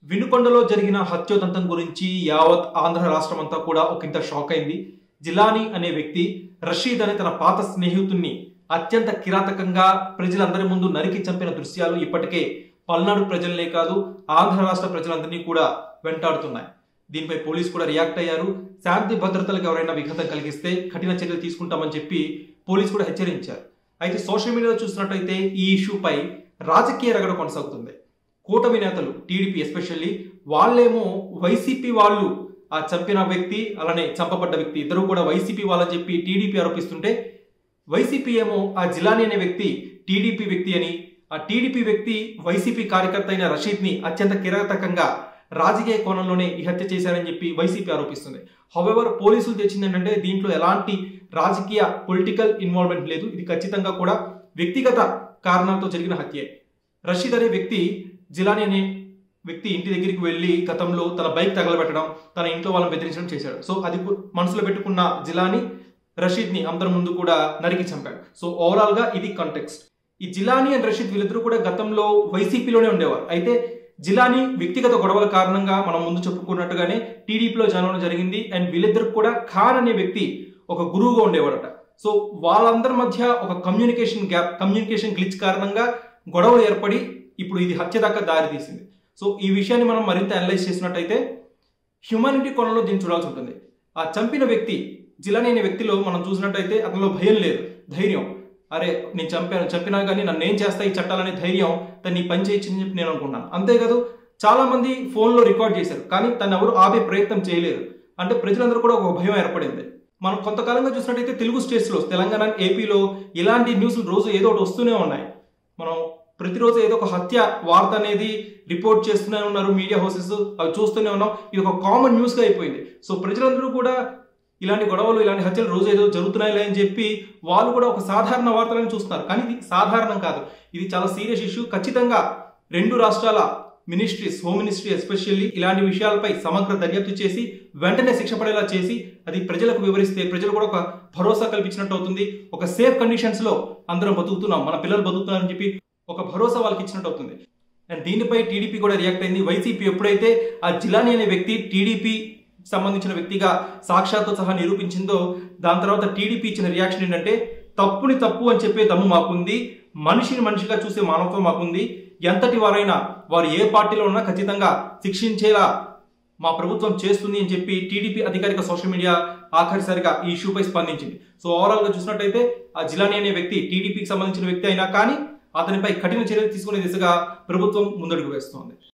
వినుకొండలో జరిగిన హత్యోదంతం గురించి యావత్ ఆంధ్ర రాష్ట్రం అంతా కూడా ఒకంత షాక్ అయింది. జిలానీ అనే వ్యక్తి రషీద్ అనే తన పాత స్నేహితుడిని అత్యంత కిరాతకంగా ప్రజలందరి ముందు నరికి చంపిన దృశ్యాలు ఇప్పటికే పల్నాడు ప్రజలనే కాదు ఆంధ్ర రాష్ట్ర ప్రజలందరినీ కూడా వెంటాడుతున్నాయి. దీనిపై పోలీసు కూడా రియాక్ట్ అయ్యారు. శాంతి భద్రతలకు ఎవరైనా విఘాతం కలిగిస్తే కఠిన చర్యలు తీసుకుంటామని చెప్పి పోలీసు కూడా హెచ్చరించారు. అయితే సోషల్ మీడియాలో చూసినట్టయితే ఈ ఇష్యూపై రాజకీయ రగడ కొనసాగుతుంది. కూటమి నేతలు టీడీపీ ఎస్పెషల్లీ వాళ్ళేమో వైసీపీ వాళ్ళు ఆ చంపిన వ్యక్తి అలానే చంపబడ్డ వ్యక్తి ఇద్దరు కూడా వైసీపీ వాళ్ళని చెప్పి టీడీపీ ఆరోపిస్తుంటే, వైసీపీ ఏమో ఆ జిలానీ అనే వ్యక్తి టీడీపీ వ్యక్తి అని, ఆ టీడీపీ వ్యక్తి వైసీపీ కార్యకర్త అయిన రషీద్ ని అత్యంత కిరాతకంగా రాజకీయ కోణంలోనే ఈ హత్య చేశారని చెప్పి వైసీపీ ఆరోపిస్తుంది. హౌవెవర్ పోలీసులు తెచ్చింది ఏంటంటే దీంట్లో ఎలాంటి రాజకీయ పొలిటికల్ ఇన్వాల్వ్మెంట్ లేదు. ఇది ఖచ్చితంగా కూడా వ్యక్తిగత కారణాలతో జరిగిన హత్యే. రషీద్ అనే వ్యక్తి జిలానీ అనే వ్యక్తి ఇంటి దగ్గరికి వెళ్ళి గతంలో తన బైక్ తగలబెట్టడం, తన ఇంట్లో వాళ్ళని బెదిరించడం చేశాడు. సో అది మనసులో పెట్టుకున్న జిలానీ రషీద్ ని అందరి ముందు కూడా నరికి చంపాడు. సో ఓవరాల్ గా ఇది కాంటెక్స్ట్. ఈ జిలానీ అండ్ రషీద్ వీళ్ళిద్దరూ కూడా గతంలో వైసీపీలోనే ఉండేవారు. అయితే జిలానీ వ్యక్తిగత గొడవల కారణంగా మనం ముందు చెప్పుకున్నట్టుగానే టీడీపీలో జాయిన్ అవ్వడం జరిగింది. అండ్ వీళ్ళిద్దరికి కూడా ఖాన్ అనే వ్యక్తి ఒక గురువుగా ఉండేవాడట. సో వాళ్ళందరి మధ్య ఒక కమ్యూనికేషన్ గ్లిచ్ కారణంగా గొడవలు ఏర్పడి ఇప్పుడు ఇది హత్య దాకా దారి తీసింది. సో ఈ విషయాన్ని మనం మరింత అనలైజ్ చేసినట్టయితే హ్యూమానిటీ కోణంలో దీన్ని చూడాల్సి ఉంటుంది. ఆ చంపిన వ్యక్తి జిలానీ అనే వ్యక్తిలో మనం చూసినట్టయితే అతనిలో భయం లేదు, ధైర్యం. అరే నేను చంపినా కానీ నన్ను ఏం చేస్తా ఈ చట్టాలనే ధైర్యం తను పని చేయొచ్చని చెప్పి నేను అనుకున్నాను. అంతేకాదు చాలా మంది ఫోన్లో రికార్డ్ చేశారు, కానీ తను ఎవరు ఆపే ప్రయత్నం చేయలేదు. అంటే ప్రజలందరూ కూడా ఒక భయం ఏర్పడింది. మనం కొంతకాలంగా చూసినట్టయితే తెలుగు స్టేట్స్లో తెలంగాణ, ఏపీలో ఇలాంటి న్యూస్లు రోజు ఏదో ఒకటి వస్తూనే ఉన్నాయి. మనం ప్రతిరోజు ఏదో ఒక హత్య వార్త అనేది రిపోర్ట్ చేస్తూనే ఉన్నారు మీడియా హౌసెస్, అవి చూస్తూనే ఉన్నాం. ఇది ఒక కామన్ న్యూస్గా అయిపోయింది. సో ప్రజలందరూ కూడా ఇలాంటి గొడవలు, ఇలాంటి హత్యలు రోజు ఏదో జరుగుతున్నాయి అని చెప్పి వాళ్ళు కూడా ఒక సాధారణ వార్తలను చూస్తున్నారు. కానీ ఇది సాధారణం కాదు, ఇది చాలా సీరియస్ ఇష్యూ. ఖచ్చితంగా రెండు రాష్ట్రాల మినిస్ట్రీస్, హోమ్ మినిస్ట్రీ ఎస్పెషల్లీ ఇలాంటి విషయాలపై సమగ్ర దర్యాప్తు చేసి వెంటనే శిక్ష పడేలా చేసి అది ప్రజలకు వివరిస్తే ప్రజలు కూడా ఒక భరోసా కల్పించినట్టు అవుతుంది. ఒక సేఫ్ కండిషన్స్ లో అందరం బతుకుతున్నాం, మన పిల్లలు బతుకుతున్నారని చెప్పి ఒక భరోసా వాళ్ళకి ఇచ్చినట్టు అవుతుంది. అండ్ దీనిపై టీడీపీ కూడా రియాక్ట్ అయింది. వైసీపీ ఎప్పుడైతే ఆ జిలానీ అనే వ్యక్తి టీడీపీ సంబంధించిన వ్యక్తిగా సాక్ష్యాలతో సహా నిరూపించిందో, దాని తర్వాత టీడీపీ ఇచ్చిన రియాక్షన్ ఏంటంటే తప్పుని తప్పు అని చెప్పే దమ్ము మాకుంది, మనిషిని మనిషిగా చూసే మానవత్వం మాకుంది, ఎంతటి వారైనా వారు ఏ పార్టీలో ఉన్నా ఖచ్చితంగా శిక్షించేలా మా ప్రభుత్వం చేస్తుంది అని చెప్పి టీడీపీ అధికారిక సోషల్ మీడియా ఆఖరిసారిగా ఈ ఇష్యూపై స్పందించింది. సో ఓవరాల్ గా చూసినట్టయితే ఆ జిలానీ అనే వ్యక్తి టీడీపీకి సంబంధించిన వ్యక్తి అయినా కానీ అతనిపై కఠిన చర్యలు తీసుకునే దిశగా ప్రభుత్వం ముందడుగు వేస్తోంది.